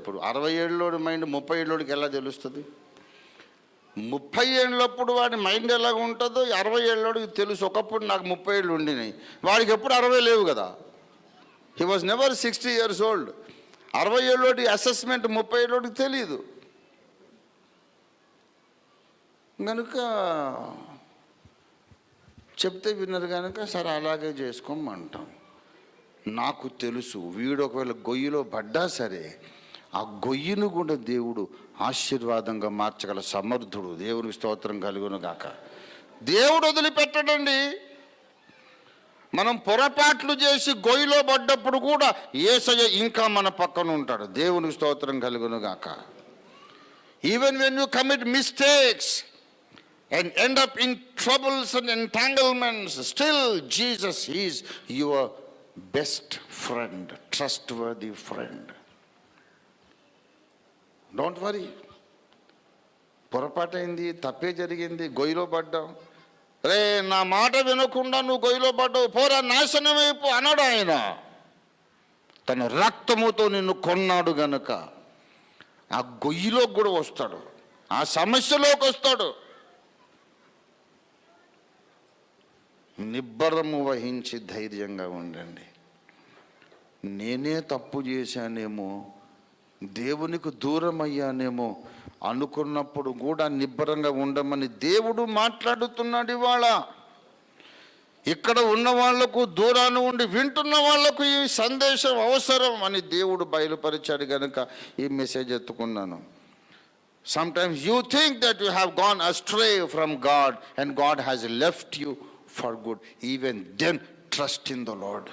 ఇప్పుడు 60 ఏళ్ళలోడి మైండ్ 30 ఏళ్ళలోడికి ఎలా తెలుస్తుంది? 30 ఏళ్ళప్పుడు వాడి మైండ్ ఎలాగ ఉంటుందో 60 ఏళ్ళలోడికి తెలుసు. ఒకప్పుడు నాకు 30 ఏళ్ళు ఉండినాయి, వాడికి ఎప్పుడు 60 లేవు కదా. He was never 60 years old. 60 ఏళ్ళోడి అసెస్మెంట్ 30 ఏళ్ళోడికి తెలియదు. కనుక చెప్తే విన్నారు కనుక సరే అలాగే చేసుకోమంటాం. నాకు తెలుసు వీడు ఒకవేళ గొయ్యిలో పడ్డా సరే ఆ గొయ్యిను కూడా దేవుడు ఆశీర్వాదంగా మార్చగల సమర్థుడు. దేవునికి స్తోత్రం కలుగును గాక. దేవుడు వదిలిపెట్టడండి. మనం పొరపాట్లు చేసి గొయ్యిలో పడ్డప్పుడు కూడా యేసయ్య ఇంకా మన పక్కన ఉంటాడు. దేవునికి స్తోత్రం కలుగును గాక. Even when you commit mistakes and end up in troubles and entanglements, still Jesus is your best friend, trustworthy friend. Don't worry. పొరపాటైంది, తప్పే జరిగింది, గొయ్యిలో పడ్డాం, రే నా మాట వినకుండా నువ్వు గొయ్యిలో పడ్డావు, పోరా నాశనమైపో అన్నాడు ఆయన. తన రక్తముతో నిన్ను కొన్నాడు గనుక ఆ గొయ్యిలోకి కూడా వస్తాడు, ఆ సమస్యలోకి వస్తాడు. నిబ్బరము వహించి ధైర్యంగా ఉండండి. నేనే తప్పు చేశానేమో, దేవునికి దూరం అయ్యానేమో అనుకున్నప్పుడు కూడా నిబ్బరంగా ఉండమని దేవుడు మాట్లాడుతున్నాడు. ఇవాళ ఇక్కడ ఉన్న వాళ్లకు, దూరాన్ని ఉండి వింటున్న వాళ్లకు ఈ సందేశం అవసరం అని దేవుడు బయలుపరిచాడు కనుక ఈ message ఎత్తుకున్నాను. Sometimes you think that you have gone astray from God and God has left you for good. Even then trust in the Lord.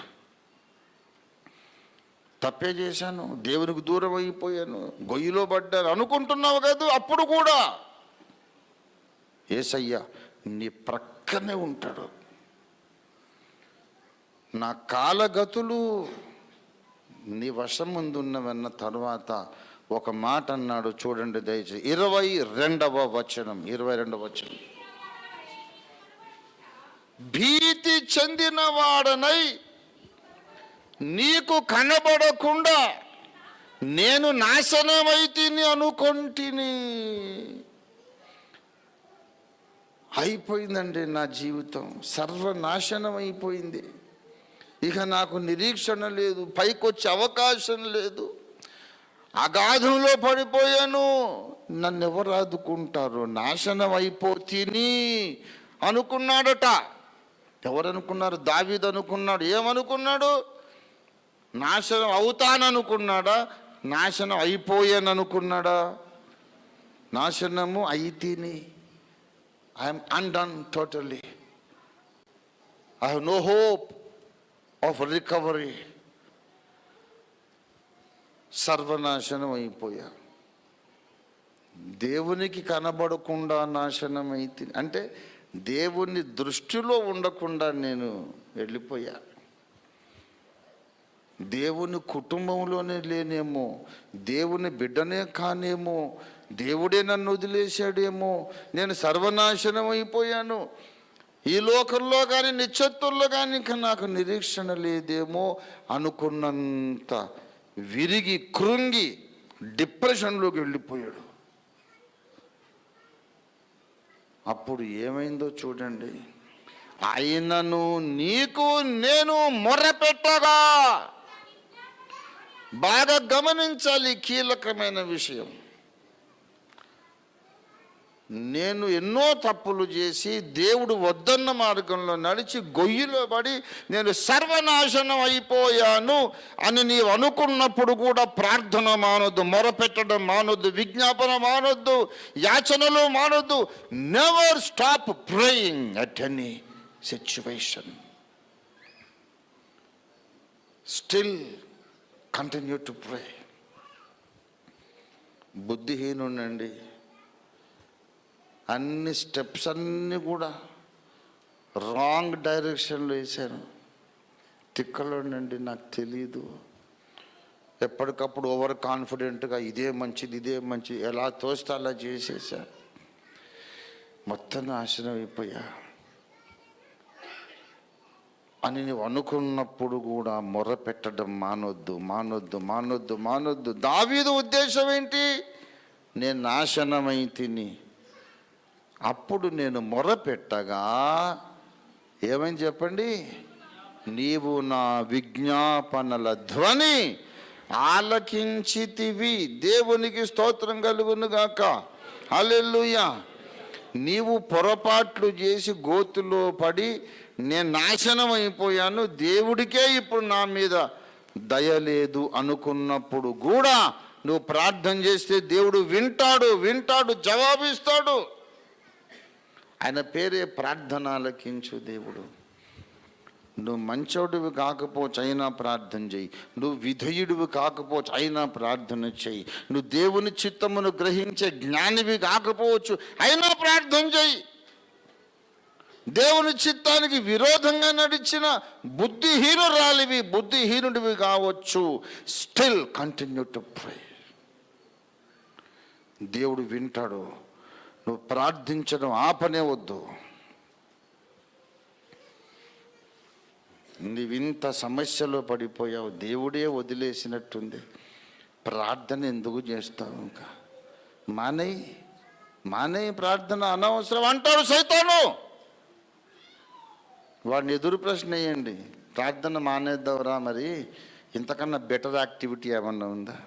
తప్పే చేశాను, దేవునికి దూరం అయిపోయాను, గొయ్యిలో పడ్డాను అనుకుంటున్నావు కదా, అప్పుడు కూడా యేసయ్య నీ ప్రక్కనే ఉంటాడు. నా కాలగతులు నీ వశం ముందున్నవన్న తర్వాత ఒక మాట అన్నాడు, చూడండి దయచేసి. 22వ వచనం. భీతి చెందిన వాడనై నీకు కనబడకుండా నేను నాశనమైతిని అనుకొంటిని. అయిపోయిందండి నా జీవితం, సర్వనాశనం అయిపోయింది. ఇక నాకు నిరీక్షణ లేదు, పైకొచ్చే అవకాశం లేదు, అగాధంలో పడిపోయాను, నన్ను ఎవరు ఆదుకుంటారు, నాశనం అయిపోతిని అనుకున్నాడట. ఎవరు అనుకున్నారు? దావీదు అనుకున్నాడు. ఏమనుకున్నాడు? నాశనం అవుతాననుకున్నాడా? నాశనం అయిపోయాను అనుకున్నాడా? నాశనము అయితేని, I'm undone totally, I have no hope of recovery. సర్వనాశనం అయిపోయా. దేవునికి కనబడకుండా నాశనం అయితే అంటే దేవుని దృష్టిలో ఉండకుండా నేను వెళ్ళిపోయా. దేవుని కుటుంబంలోనే లేనేమో, దేవుని బిడ్డనే కానేమో, దేవుడే నన్ను వదిలేశాడేమో, నేను సర్వనాశనం అయిపోయాను, ఈ లోకంలో కానీ నిత్యత్వంలో కానీ ఇంకా నాకు నిరీక్షణ లేదేమో అనుకున్నంత విరిగి కృంగి డిప్రెషన్లోకి వెళ్ళిపోయాడు. అప్పుడు ఏమైందో చూడండి. ఆయనను నీకు నేను మొర్రపెట్టగా, బాగా గమనించాలి కీలకమైన విషయం. నేను ఎన్నో తప్పులు చేసి దేవుడు వద్దన్న మార్గంలో నడిచి గొయ్యిలో పడి నేను సర్వనాశనం అయిపోయాను అని నీవు అనుకున్నప్పుడు కూడా ప్రార్థన మానొద్దు, మొరపెట్టడం మానొద్దు, విజ్ఞాపన మానొద్దు, యాచనలు మానొద్దు. Never stop praying at any situation. Still continue to pray. బుద్ధిహీనుండండి, అన్ని స్టెప్స్ అన్నీ కూడా రాంగ్ డైరెక్షన్లో వేశాను. తిక్కలోనండి, నాకు తెలీదు. ఎప్పటికప్పుడు ఓవర్ కాన్ఫిడెంట్గా ఇదే మంచిది, ఇదే మంచిది, ఎలా తోస్తే అలా చేసేసా. మొత్తం నాశనం అయిపోయా. అని నువ్వు అనుకున్నప్పుడు కూడా మొర్ర పెట్టడం మానొద్దు, మానొద్దు, మానొద్దు, మానొద్దు. దావీదు ఉద్దేశం ఏంటి? నేను నాశనమై తిని, అప్పుడు నేను మొర్ర పెట్టగా ఏమని చెప్పండి? నీవు నా విజ్ఞాపనల ధ్వని ఆలకించితివి. దేవునికి స్తోత్రం కలుగును గాక. హల్లెలూయా. నీవు పొరపాట్లు చేసి గోతులో పడి నేను నాశనం అయిపోయాను, దేవుడికే ఇప్పుడు నా మీద దయ లేదు అనుకున్నప్పుడు కూడా నువ్వు ప్రార్థన చేస్తే దేవుడు వింటాడు, జవాబిస్తాడు. ఆయన పేరే ప్రార్థన ఆలకించు దేవుడు. నువ్వు మంచోడివి కాకపోవచ్చు, అయినా ప్రార్థన చెయ్యి. నువ్వు విధేయుడివి కాకపోవచ్చు, అయినా ప్రార్థన చెయ్యి. నువ్వు దేవుని చిత్తమును గ్రహించే జ్ఞానివి కాకపోవచ్చు, అయినా ప్రార్థన చెయ్యి. దేవుని చిత్తానికి విరోధంగా నడిచిన బుద్ధిహీనుడివి కావచ్చు, స్టిల్ కంటిన్యూ టు ప్రే. దేవుడు వింటాడు. నువ్వు ప్రార్థించడం ఆపనే వద్దు. నీవింత సమస్యలో పడిపోయావు, దేవుడే వదిలేసినట్టుంది, ప్రార్థన ఎందుకు చేస్తావు? ఇంకా మానేయి ప్రార్థన, అనవసరం అంటాడు సైతాను. వాడిని ఎదురు ప్రశ్న వేయండి, ప్రార్థన మానేద్దావురా, మరి ఇంతకన్నా బెటర్ యాక్టివిటీ ఏమన్నా ఉందా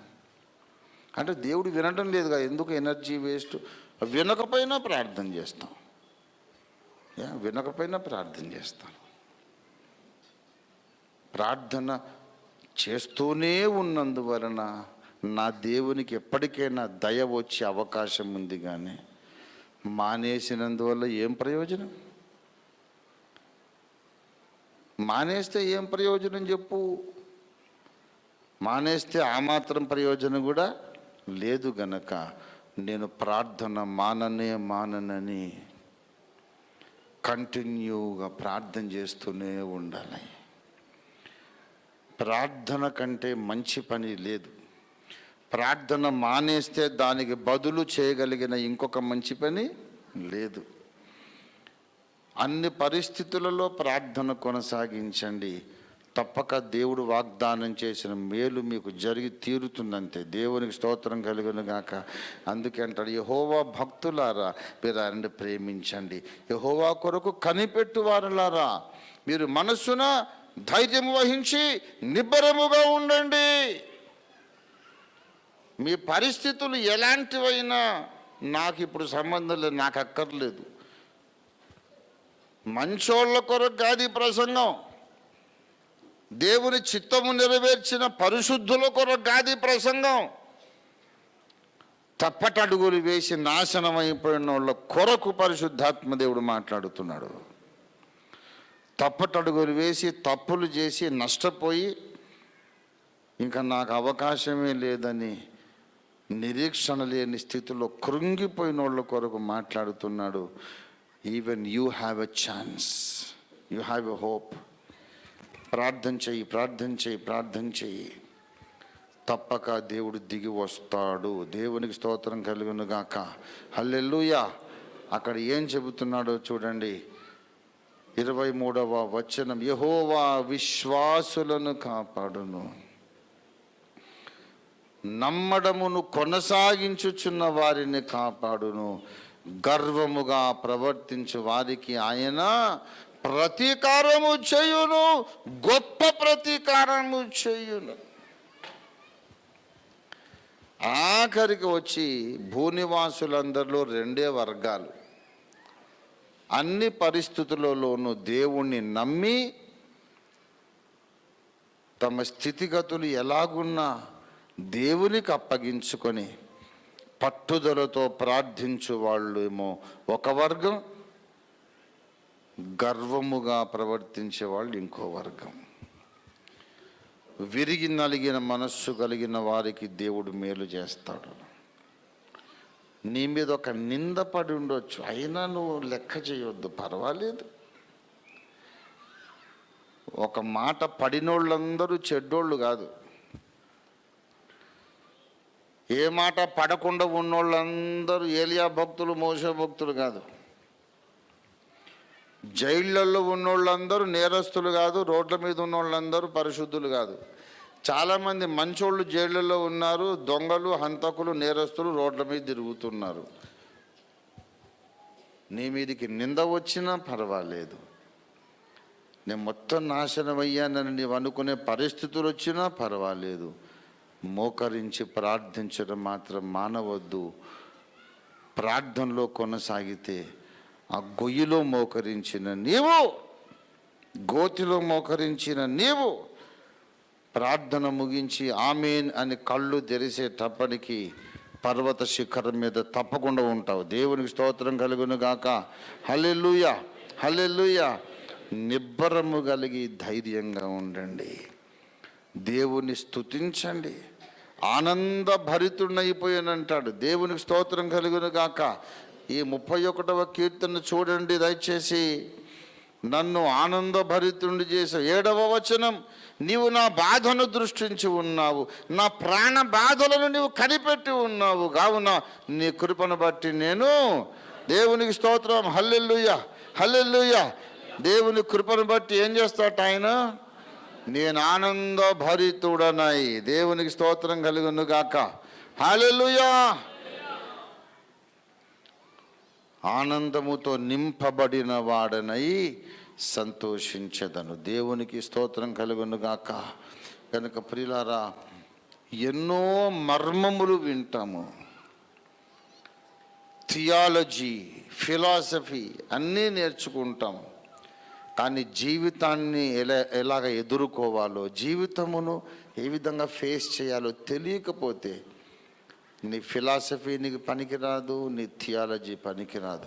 అంటే? దేవుడు వినడం లేదుగా, ఎందుకు ఎనర్జీ వేస్ట్? వినకపోయినా ప్రార్థన చేస్తాం, వినకపోయినా ప్రార్థన చేస్తాం. ప్రార్థన చేస్తూనే ఉన్నందువలన నా దేవునికి ఎప్పటికైనా దయ వచ్చే అవకాశం ఉంది. కానీ మానేసినందువల్ల ఏం ప్రయోజనం? మానేస్తే ఏం ప్రయోజనం చెప్పు? మానేస్తే ఆ మాత్రం ప్రయోజనం కూడా లేదు. గనక నేను ప్రార్థన మాననని కంటిన్యూగా ప్రార్థన చేస్తూనే ఉండాలి. ప్రార్థన కంటే మంచి పని లేదు. ప్రార్థన మానేస్తే దానికి బదులు చేయగలిగిన ఇంకొక మంచి పని లేదు. అన్ని పరిస్థితులలో ప్రార్థన కొనసాగించండి. తప్పక దేవుడు వాగ్దానం చేసిన మేలు మీకు జరిగి తీరుతుందంతే. దేవునికి స్తోత్రం కలుగును గాక. అందుకే అంటాడు, యెహోవా భక్తులారా మీరు ఆయన్ని ప్రేమించండి, యెహోవా కొరకు కనిపెట్టు వారులారా మీరు మనస్సున ధైర్యం వహించి నిబ్బరముగా ఉండండి. మీ పరిస్థితులు ఎలాంటివైనా నాకు ఇప్పుడు సంబంధం లేదు, నాకు అక్కర్లేదు. మంచోళ్ళ కొరకు కాదు ఈ ప్రసంగం, దేవుని చిత్తము నెరవేర్చిన పరిశుద్ధుల కొరకు కాదు ఈ ప్రసంగం. తప్పటడుగులు వేసి నాశనం అయిపోయిన వాళ్ళ కొరకు పరిశుద్ధాత్మ దేవుడు మాట్లాడుతున్నాడు. తప్పటడుగులు వేసి తప్పులు చేసి నష్టపోయి ఇంకా నాకు అవకాశమే లేదని నిరీక్షణ లేని స్థితిలో కృంగిపోయిన వాళ్ళ కొరకు మాట్లాడుతున్నాడు. Even you have a chance, you have a hope. ప్రార్థన చెయ్యి. తప్పక దేవుడు దిగి వస్తాడు. దేవునికి స్తోత్రం కలుగును గాక. హల్లెలూయా. అక్కడ ఏం చెబుతున్నాడో చూడండి, 23వ వచనం, యెహోవా విశ్వాసులను కాపాడును, నమ్మడమును కొనసాగించుచున్న వారిని కాపాడును, గర్వముగా ప్రవర్తించు వారికి ఆయన ప్రతీకారము చేయును, గొప్ప ప్రతీకారము చేయును. ఆఖరికి వచ్చి భూనివాసులందరిలో 2 వర్గాలు. అన్ని పరిస్థితులలోనూ దేవుణ్ణి నమ్మి తమ స్థితిగతులు ఎలాగున్నా దేవునికి అప్పగించుకొని పట్టుదలతో ప్రార్థించు వాళ్ళు ఏమో ఒక వర్గం, గర్వముగా ప్రవర్తించే వాళ్ళు ఇంకో వర్గం. విరిగి నలిగిన మనస్సు కలిగిన వారికి దేవుడు మేలు చేస్తాడు. నీ మీద ఒక నింద పడి ఉండొచ్చు, అయినా నువ్వు లెక్క చేయొద్దు, పర్వాలేదు. ఒక మాట పడినోళ్ళందరూ చెడ్డోళ్ళు కాదు, ఏ మాట పడకుండా ఉన్నోళ్ళందరూ ఏలియా భక్తులు, మోషే భక్తులు కాదు. జైళ్ళల్లో ఉన్నోళ్ళందరూ నేరస్తులు కాదు, రోడ్ల మీద ఉన్నోళ్ళందరూ పరిశుద్ధులు కాదు. చాలామంది మంచోళ్ళు జైళ్ళల్లో ఉన్నారు, దొంగలు, హంతకులు, నేరస్తులు రోడ్ల మీద తిరుగుతున్నారు. నీ మీదికి నింద వచ్చినా పర్వాలేదు, నేను మొత్తం నాశనం అయ్యానని నీవు అనుకునే పరిస్థితులు వచ్చినా పర్వాలేదు, మోకరించి ప్రార్థించడం మాత్రం మానవద్దు. ప్రార్థనలో కొనసాగితే ఆ గొయ్యిలో మోకరించిన నీవు, గోతిలో మోకరించిన నీవు ప్రార్థన ముగించి ఆమేన్ అని కళ్ళు తెరిసేటప్పటికి పర్వత శిఖరం మీద తప్పకుండా ఉంటావు. దేవునికి స్తోత్రం కలుగును గాక. హల్లెలూయా, హల్లెలూయా. నిబ్బరము కలిగి ధైర్యంగా ఉండండి, దేవుని స్తుతించండి. ఆనంద భరితుడైపోయానంటాడు. దేవునికి స్తోత్రం కలుగును గాక. ఈ 31వ కీర్తన చూడండి దయచేసి. నన్ను ఆనందభరితుడిని చేసావు. 7వ వచనం, నీవు నా బాధను దృష్టించి ఉన్నావు, నా ప్రాణ బాధలను నీవు కనిపెట్టి ఉన్నావు, కావున నీ కృపను బట్టి నేను, దేవునికి స్తోత్రం, హల్లెలూయా, హల్లెలూయా. దేవుని కృపను బట్టి ఏం చేస్తాట ఆయన? నేను ఆనందభరితుడనై, దేవునికి స్తోత్రం కలుగును గాక. హల్లెలూయా. ఆనందముతో నింపబడిన వాడనై సంతోషించదను. దేవునికి స్తోత్రం కలుగును గాక. కనుక ప్రియులారా, ఎన్నో మర్మములు వింటాము, థియాలజీ, ఫిలాసఫీ అన్నీ నేర్చుకుంటాం. కానీ జీవితాన్ని ఎలాగ ఎదుర్కోవాలో, జీవితమును ఏ విధంగా ఫేస్ చేయాలో తెలియకపోతే నీ ఫిలాసఫీ నీకు పనికిరాదు, నీ థియాలజీ పనికిరాదు.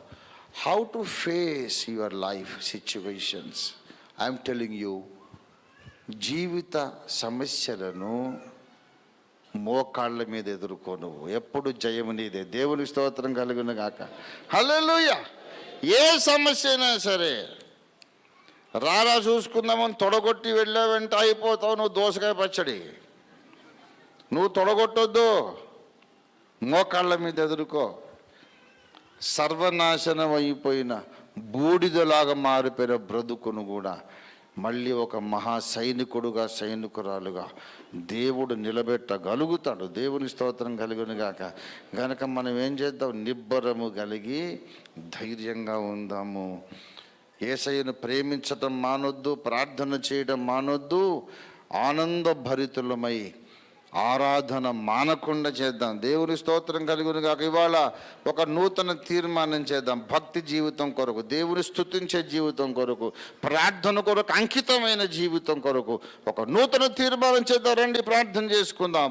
How to face your life situations. I'm telling you, జీవిత సమస్యలను మోకాళ్ళ మీద ఎదుర్కో. నువ్వు ఎప్పుడు జయము నీదే. దేవుని స్తోత్రం కలుగును గాక. హల్లెలూయా. ఏ సమస్య అయినా సరే రారా చూసుకుందామని తొడగొట్టి వెళ్ళావంటే అయిపోతావు నువ్వు దోసకాయ పచ్చడి. నువ్వు తొడగొట్టొద్దు, మోకాళ్ళ మీద ఎదుర్కో. సర్వనాశనం అయిపోయిన బూడిదలాగా మారిపోయిన బ్రతుకును కూడా మళ్ళీ ఒక మహా సైనికుడుగా, సైనికురాలుగా దేవుడు నిలబెట్టగలుగుతాడు. దేవుని స్తోత్రం కలుగును గాక. గనక మనం ఏం చేద్దాం? నిబ్బరము కలిగి ధైర్యంగా ఉందాము. యేసయ్యను ప్రేమించటం మానొద్దు, ప్రార్థన చేయడం మానొద్దు. ఆనందభరితులమై ఆరాధన మానకుండా చేద్దాం. దేవుని స్తోత్రం కలుగును గాక. ఇవాళ ఒక నూతన తీర్మానం చేద్దాం. భక్తి జీవితం కొరకు, దేవుని స్తుతించే జీవితం కొరకు, ప్రార్థన కొరకు అంకితమైన జీవితం కొరకు ఒక నూతన తీర్మానం చేద్దాం. రండి ప్రార్థన చేసుకుందాం.